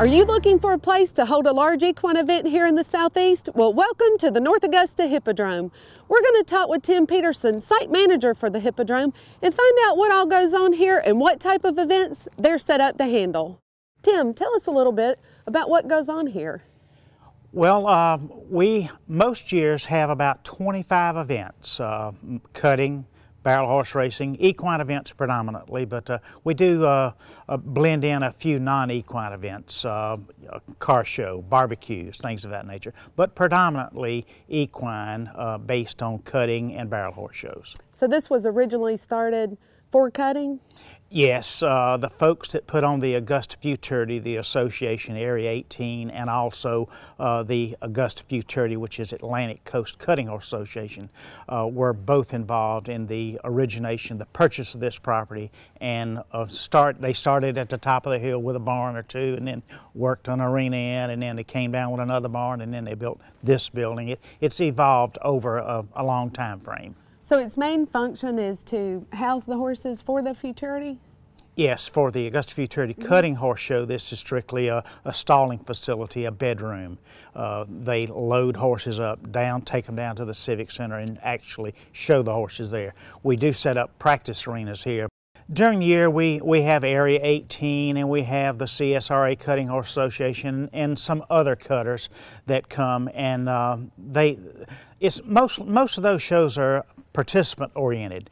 Are you looking for a place to hold a large equine event here in the Southeast? Well, welcome to the North Augusta Hippodrome. We're going to talk with Tim Peterson, site manager for the Hippodrome, and find out what all goes on here and what type of events they're set up to handle. Tim, tell us a little bit about what goes on here. Well, we most years have about 25 events, cutting, barrel horse racing, equine events predominantly, but we do blend in a few non-equine events, car show, barbecues, things of that nature, but predominantly equine based on cutting and barrel horse shows. So this was originally started for cutting? Yes, the folks that put on the Augusta Futurity, the Association Area 18, and also the Augusta Futurity, which is Atlantic Coast Cutting Horse Association, were both involved in the origination, the purchase of this property, and they started at the top of the hill with a barn or two, and then worked an arena in, and then they came down with another barn, and then they built this building. It's evolved over a long time frame. So its main function is to house the horses for the Futurity? Yes, for the Augusta Futurity Cutting Horse Show, this is strictly a stalling facility, a bedroom. They load horses up, down, take them down to the Civic Center and actually show the horses there. We do set up practice arenas here. During the year, we have Area 18 and we have the CSRA Cutting Horse Association and some other cutters that come, and most of those shows are participant oriented.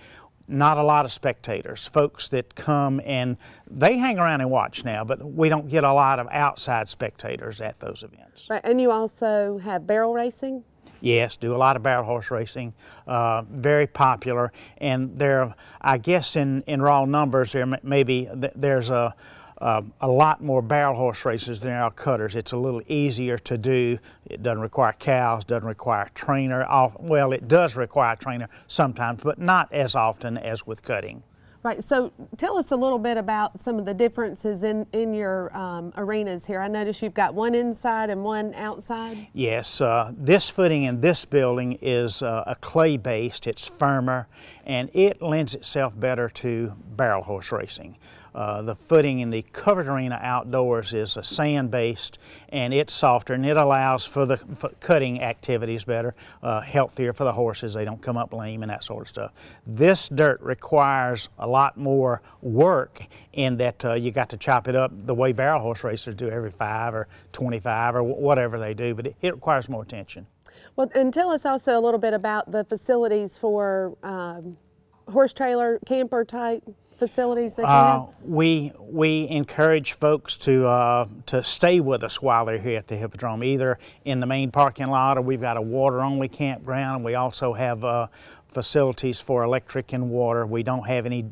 Not a lot of spectators, folks that come and they hang around and watch now, but we don't get a lot of outside spectators at those events. Right, and you also have barrel racing? Yes, do a lot of barrel horse racing, very popular, and there, I guess in raw numbers, there's a lot more barrel horse races than there are cutters. It's a little easier to do. It doesn't require cows, doesn't require a trainer. Well, it does require a trainer sometimes, but not as often as with cutting. Right, so tell us a little bit about some of the differences in your arenas here. I notice you've got one inside and one outside. Yes, this footing in this building is a clay-based, it's firmer, and it lends itself better to barrel horse racing. The footing in the covered arena outdoors is a sand-based, and it's softer, and it allows for cutting activities better, healthier for the horses. They don't come up lame and that sort of stuff. This dirt requires a lot more work in that you got to chop it up the way barrel horse racers do every 5 or 25 or whatever they do, but it requires more attention. Well, and tell us also a little bit about the facilities for horse trailer, camper type facilities that you have? We encourage folks to stay with us while they're here at the Hippodrome, either in the main parking lot, or we've got a water-only campground. We also have facilities for electric and water. We don't have any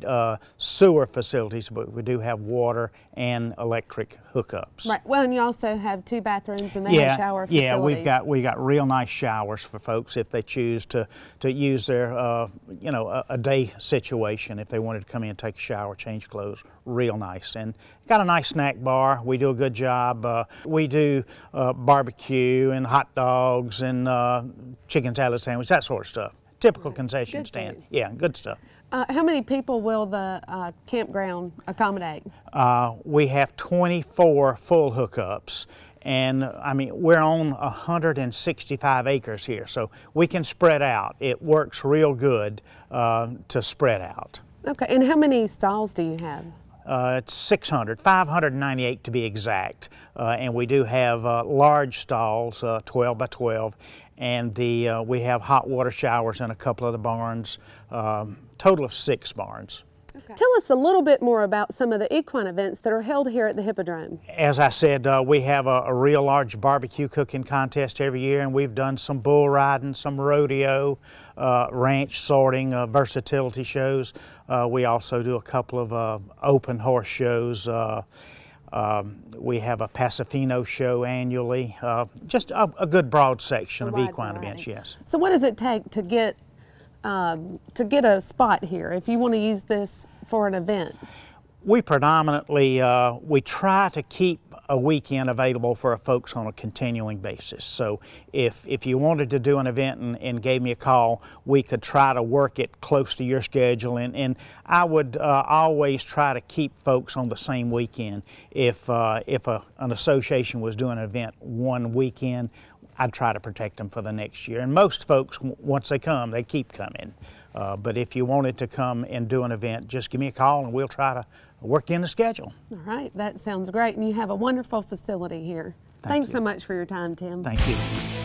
sewer facilities, but we do have water and electric hookups. Right. Well, and you also have 2 bathrooms, and they have shower facilities. Yeah, we got real nice showers for folks if they choose to use their a day situation. If they wanted to come in and take a shower, change clothes, real nice. And got a nice snack bar. We do a good job. We do barbecue and hot dogs and chicken salad sandwich, that sort of stuff. Typical concession stand. Yeah, good stuff. How many people will the campground accommodate? We have 24 full hookups, and I mean, we're on 165 acres here, so we can spread out. It works real good to spread out. Okay, and how many stalls do you have? It's 598 to be exact, and we do have large stalls, 12 by 12, and we have hot water showers in a couple of the barns, total of 6 barns. Okay. Tell us a little bit more about some of the equine events that are held here at the Hippodrome. As I said, we have a real large barbecue cooking contest every year, and we've done some bull riding, some rodeo, ranch sorting, versatility shows. We also do a couple of open horse shows. We have a Pasifino show annually. Just a good broad section of equine events, yes. So what does it take to get a spot here if you want to use this for an event? We predominantly, we try to keep a weekend available for our folks on a continuing basis. So if you wanted to do an event and gave me a call, we could try to work it close to your schedule, and I would always try to keep folks on the same weekend. If an association was doing an event one weekend, I'd try to protect them for the next year. And most folks, once they come, they keep coming. But if you wanted to come and do an event, just give me a call and we'll try to work in the schedule. All right, that sounds great. And you have a wonderful facility here. Thanks so much for your time, Tim. Thank you.